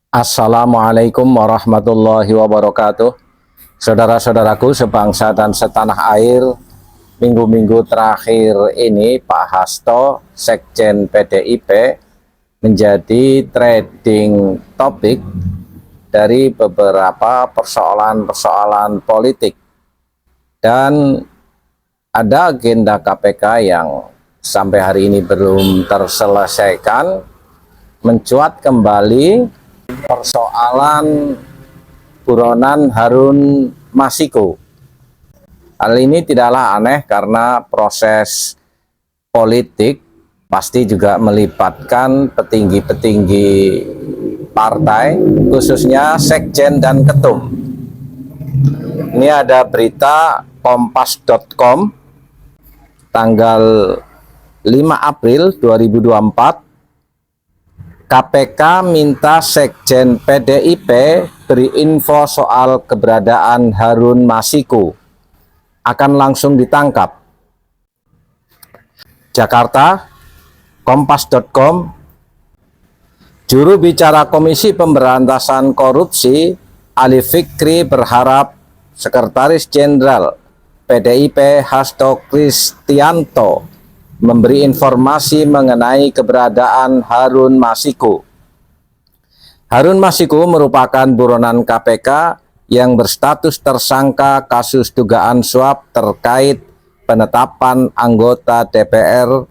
Assalamualaikum warahmatullahi wabarakatuh. Saudara-saudaraku sebangsa dan setanah air, minggu-minggu terakhir ini Pak Hasto, Sekjen PDIP, menjadi trending topik dari beberapa persoalan-persoalan politik. Dan ada agenda KPK yang sampai hari ini belum terselesaikan, mencuat kembali persoalan buronan Harun Masiku. Hal ini tidaklah aneh karena proses politik pasti juga melibatkan petinggi-petinggi partai, khususnya sekjen dan ketum. Ini ada berita kompas.com tanggal 5 April 2024. KPK minta Sekjen PDIP beri info soal keberadaan Harun Masiku. Akan langsung ditangkap. Jakarta, kompas.com. Juru bicara Komisi Pemberantasan Korupsi, Ali Fikri, berharap Sekretaris Jenderal PDIP Hasto Kristianto memberi informasi mengenai keberadaan Harun Masiku. Harun Masiku merupakan buronan KPK yang berstatus tersangka kasus dugaan suap terkait penetapan anggota DPR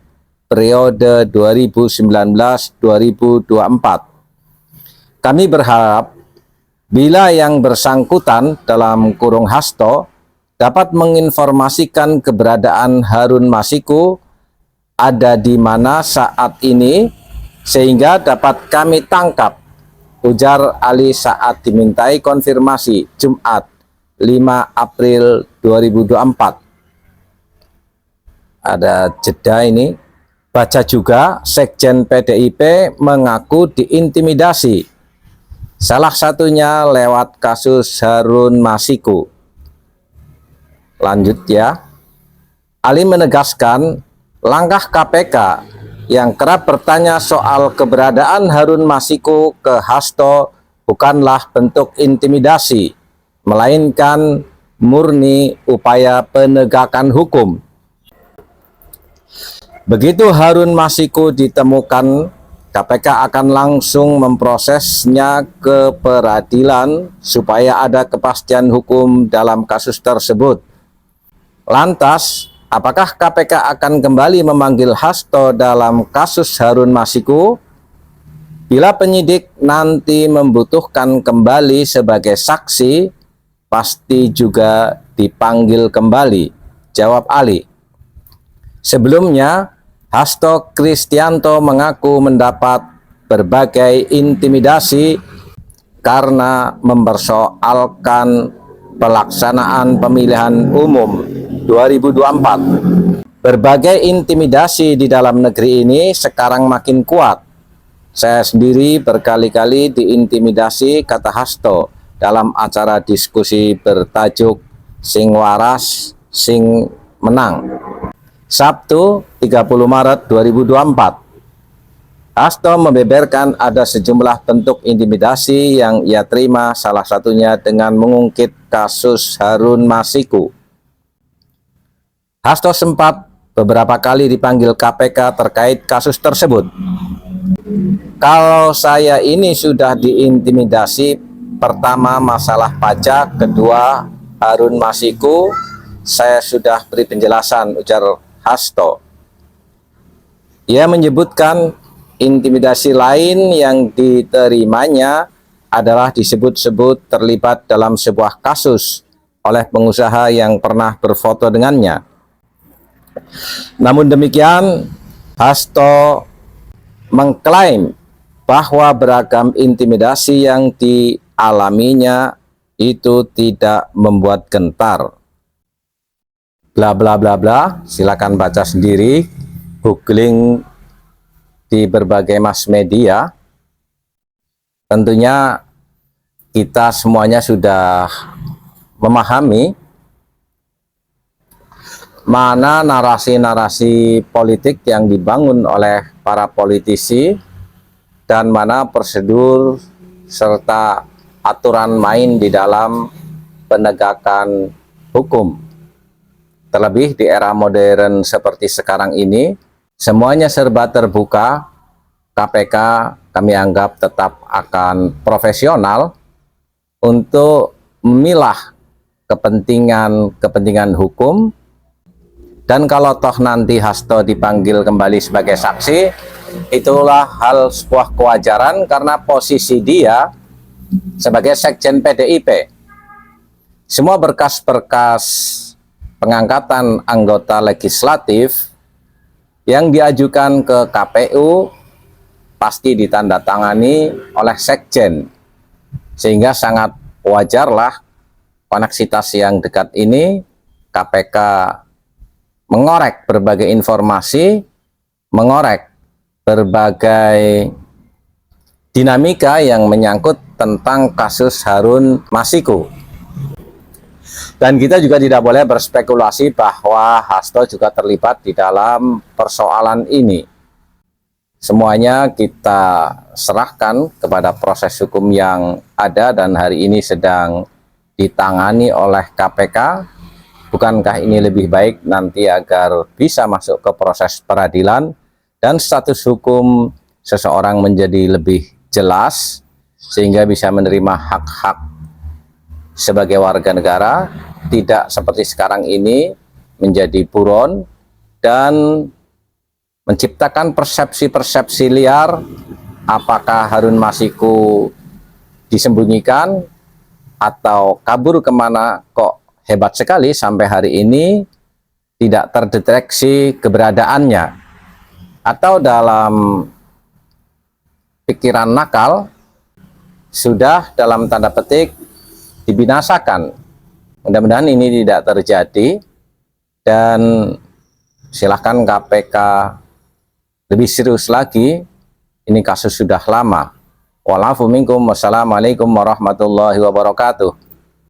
periode 2019-2024. Kami berharap bila yang bersangkutan dalam kurung Hasto dapat menginformasikan keberadaan Harun Masiku ada di mana saat ini sehingga dapat kami tangkap, ujar Ali saat dimintai konfirmasi Jumat 5 April 2024. Ada jeda ini. Baca juga, Sekjen PDIP mengaku diintimidasi, salah satunya lewat kasus Harun Masiku. Lanjut ya. Ali menegaskan langkah KPK yang kerap bertanya soal keberadaan Harun Masiku ke Hasto bukanlah bentuk intimidasi, melainkan murni upaya penegakan hukum. Begitu Harun Masiku ditemukan, KPK akan langsung memprosesnya ke peradilan supaya ada kepastian hukum dalam kasus tersebut. Lantas, apakah KPK akan kembali memanggil Hasto dalam kasus Harun Masiku? Bila penyidik nanti membutuhkan kembali sebagai saksi, pasti juga dipanggil kembali, jawab Ali. Sebelumnya, Hasto Kristianto mengaku mendapat berbagai intimidasi karena mempersoalkan pelaksanaan pemilihan umum 2024. Berbagai intimidasi di dalam negeri ini sekarang makin kuat. Saya sendiri berkali-kali diintimidasi, kata Hasto dalam acara diskusi bertajuk Sing Waras, Sing Menang, Sabtu 30 Maret 2024. Hasto membeberkan ada sejumlah bentuk intimidasi yang ia terima, salah satunya dengan mengungkit kasus Harun Masiku. Hasto sempat beberapa kali dipanggil KPK terkait kasus tersebut. Kalau saya ini sudah diintimidasi, pertama masalah pajak, kedua Harun Masiku, saya sudah beri penjelasan, ujar Hasto. Ia menyebutkan intimidasi lain yang diterimanya adalah disebut-sebut terlibat dalam sebuah kasus oleh pengusaha yang pernah berfoto dengannya. Namun demikian, Hasto mengklaim bahwa beragam intimidasi yang dialaminya itu tidak membuat gentar. Bla bla bla bla, silakan baca sendiri, googling di berbagai mass media. Tentunya kita semuanya sudah memahami mana narasi-narasi politik yang dibangun oleh para politisi dan mana prosedur serta aturan main di dalam penegakan hukum. Terlebih di era modern seperti sekarang ini, semuanya serba terbuka. KPK kami anggap tetap akan profesional untuk memilah kepentingan hukum. Dan kalau toh nanti Hasto dipanggil kembali sebagai saksi, itulah hal sebuah kewajaran karena posisi dia sebagai sekjen PDIP. Semua berkas-berkas pengangkatan anggota legislatif yang diajukan ke KPU pasti ditandatangani oleh sekjen, sehingga sangat wajarlah koneksitas yang dekat ini KPK mengorek berbagai informasi, mengorek berbagai dinamika yang menyangkut tentang kasus Harun Masiku. Dan kita juga tidak boleh berspekulasi bahwa Hasto juga terlibat di dalam persoalan ini. Semuanya kita serahkan kepada proses hukum yang ada dan hari ini sedang ditangani oleh KPK. Bukankah ini lebih baik nanti agar bisa masuk ke proses peradilan dan status hukum seseorang menjadi lebih jelas sehingga bisa menerima hak-hak sebagai warga negara, tidak seperti sekarang ini menjadi buron dan menciptakan persepsi-persepsi liar apakah Harun Masiku disembunyikan atau kabur kemana. Kok hebat sekali sampai hari ini tidak terdeteksi keberadaannya, atau dalam pikiran nakal sudah dalam tanda petik dibinasakan. Mudah-mudahan ini tidak terjadi dan silahkan KPK lebih serius lagi. Ini kasus sudah lama. Wa'alaikum warahmatullahi wabarakatuh.